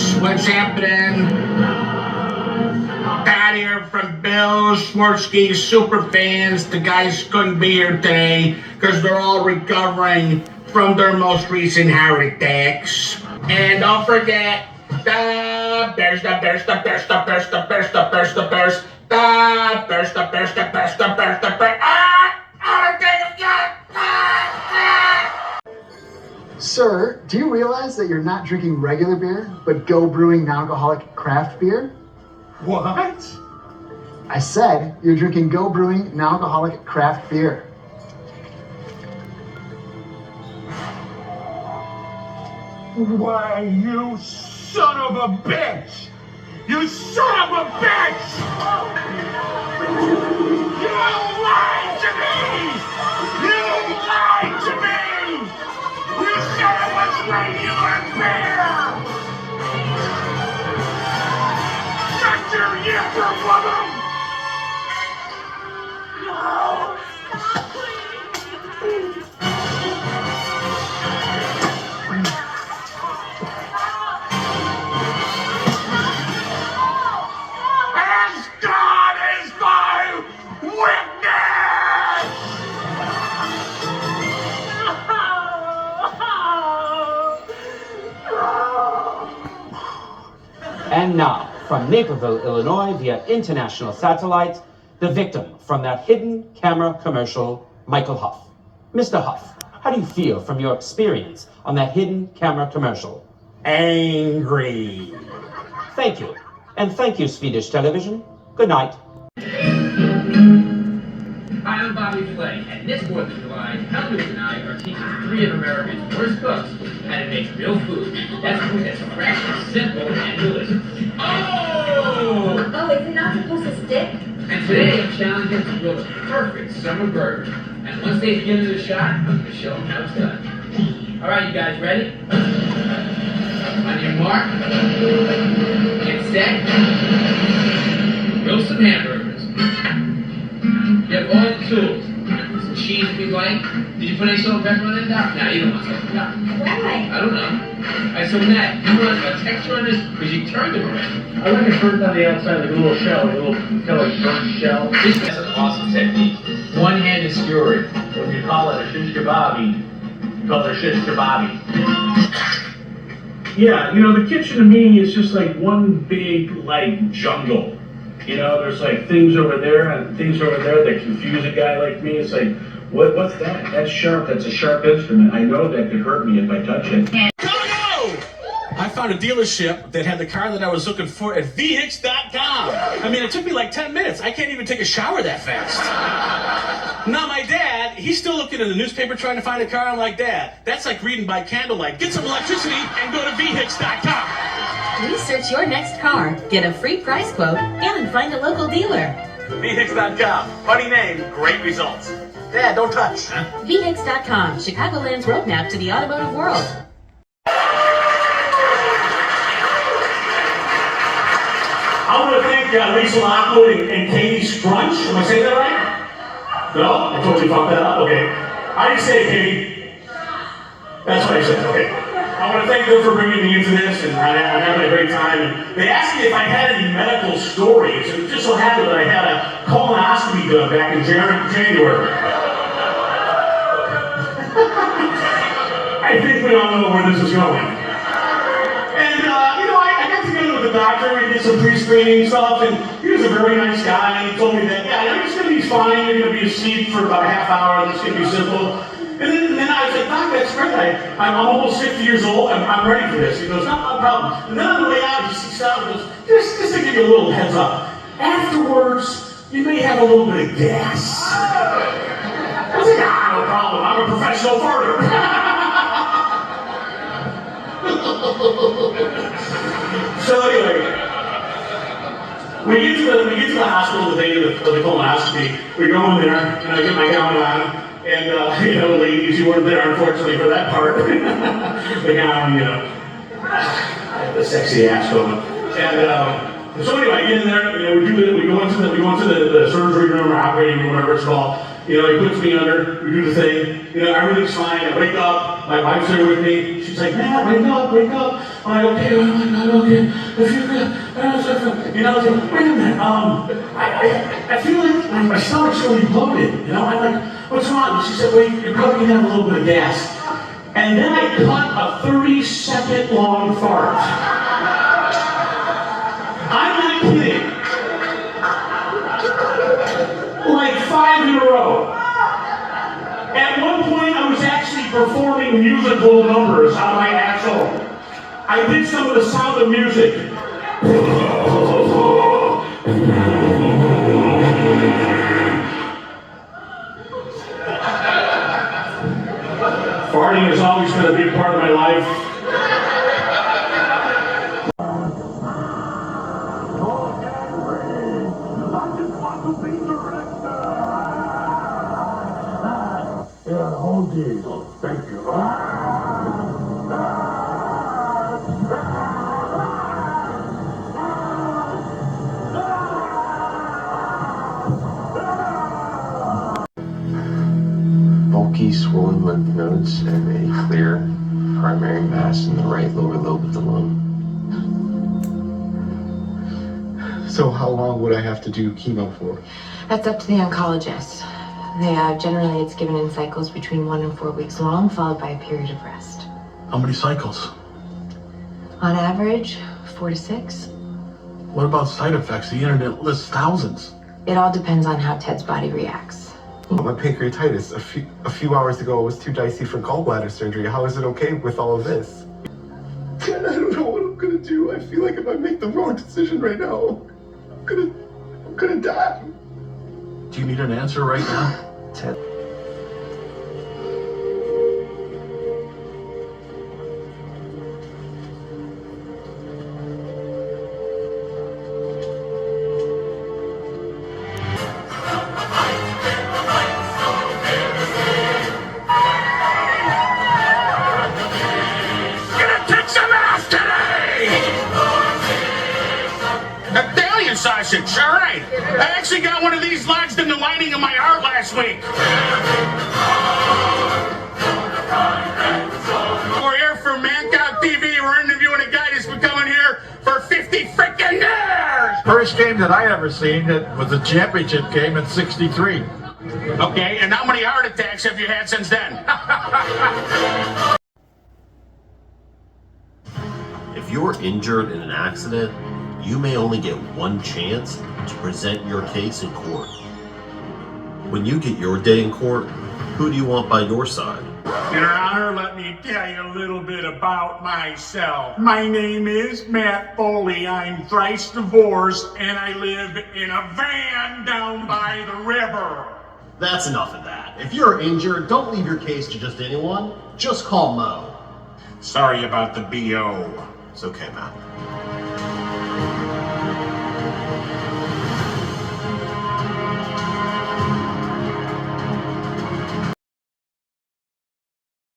folks, what's happening? Pat here from Bill Smorsky's super fans. The guys couldn't be here today because they're all recovering from their most recent heart attacks. And don't forget, the Bears, the Bears, the Bears, the Bears, the Bears, the Bears, the Bears, the Bears, the Bears, the Bears, the Bears, the Bears. Sir, do you realize that you're not drinking regular beer, but Go Brewing non-alcoholic craft beer? What? I said you're drinking Go Brewing non-alcoholic craft beer. Why, you son of a bitch! You son of a bitch! You lied to me! You lied to me! You said it was regular beer! Shut your yipper, woman! No! Stop, please! As God is my witness! And now, from Naperville, Illinois, via international satellite, the victim from that hidden camera commercial, Michael Huff. Mr. Huff, how do you feel from your experience on that hidden camera commercial? Angry. Thank you. And thank you, Swedish television. Good night. Hi, I'm Bobby Flay, and this 4th of July, Elders and I are teaching 3 of America's worst cooks how to make real food. That's food that's fresh, simple, and delicious. Oh! Oh, is it not supposed to stick? And today I'm challenging them to build a perfect summer burger. And once they've given it a shot, I'm going to show them how it's done. All right, you guys ready? On your mark, get set, roast some hamburgers. You have all the tools. Some cheese if you'd like. Did you put any salt and pepper on it, Doc? No, you don't want salt and pepper. Why? I don't know. Alright, so Matt, you want a texture on this? Because you turned it already. I like it burnt on the outside like a little shell, like a little kind of like burnt shell. This is an awesome technique. One-handed skewered. When you call it a shish kebabi, you call it a shish kebabi. Yeah, you know, the kitchen to me is just like one big, like, jungle. You know, there's like things over there and things over there that confuse a guy like me. It's like, what's that? That's sharp. That's a sharp instrument. I know that could hurt me if I touch it. I found a dealership that had the car that I was looking for at vhix.com. I mean, it took me like 10 minutes. I can't even take a shower that fast. Now, my dad, he's still looking in the newspaper trying to find a car. I'm like, Dad, that's like reading by candlelight. Get some electricity and go to vhix.com. Research your next car, get a free price quote, and find a local dealer. vhix.com. Funny name, great results. Dad, don't touch. vhix.com, Chicagoland's roadmap to the automotive world. I want to thank Lisa Lockwood and Katie Scrunch. Am I saying that right? No? I totally fucked that up. Okay. How do you say it, Katie? That's what I said. Okay. I want to thank them for bringing me into this, and I'm having a great time. And they asked me if I had any medical stories, and it just so happened that I had a colonoscopy done back in January. I think we all know where this is going. And, you know, I got together with the doctor, we did some pre-screening stuff, and he was a very nice guy, and he told me that, yeah, it's going to be fine, you're going to be asleep for about a half hour, and it's going to be simple. And then I was like, Doc, that's great. I'm almost 50 years old. I'm ready for this. He goes, no problem. And then on the way out, he stopped and goes, just to give you a little heads up. Afterwards, you may have a little bit of gas. I was like, no problem. I'm a professional farter. So anyway, we get to the hospital the day of the colonoscopy. We go in there, and I get my gown on. And, you know, ladies, you weren't there, unfortunately, for that part. The gown, you know, the sexy ass going. And so anyway, I get in there, you know, we go into the surgery room or operating room, whatever it's called. You know, he puts me under, we do the thing, you know, everything's fine. I wake up, my wife's there with me. She's like, Matt, wake up. I'm like, okay, oh my God, okay. You know, I was like, wait a minute, I feel like my stomach's really bloated. You know, I'm like, what's wrong? And she said, well, you're probably gonna have a little bit of gas. And then I cut a 30-second long fart. I'm not kidding. Like 5 in a row. At one point, I was actually performing musical numbers out of my asshole. I did some of the Sound of Music. Farting has always been a big part of my life. Yeah, whole deal. Thank you. Bulky, swollen lymph nodes and a clear primary mass in the right lower lobe of the lung. So how long would I have to do chemo for? That's up to the oncologist. Generally, it's given in cycles between 1 and 4 weeks long, followed by a period of rest. How many cycles? On average, 4 to 6. What about side effects? The internet lists thousands. It all depends on how Ted's body reacts. My pancreatitis, a few hours ago, was too dicey for gallbladder surgery. How is it okay with all of this? I don't know what I'm gonna do. I feel like if I make the wrong decision right now, I'm gonna die. Do you need an answer right now? Ted. Sausage, all right. I actually got one of these lodged in the lining of my heart last week. We're here for Mancow TV. We're interviewing a guy that's been coming here for 50 freaking years. First game that I ever seen that was a championship game in '63. Okay, and how many heart attacks have you had since then? If you're injured in an accident, you may only get one chance to present your case in court. When you get your day in court, who do you want by your side? Your Honor, let me tell you a little bit about myself. My name is Matt Foley. I'm thrice divorced, and I live in a van down by the river. That's enough of that. If you're injured, don't leave your case to just anyone. Just call Mo. Sorry about the BO. It's okay, Matt.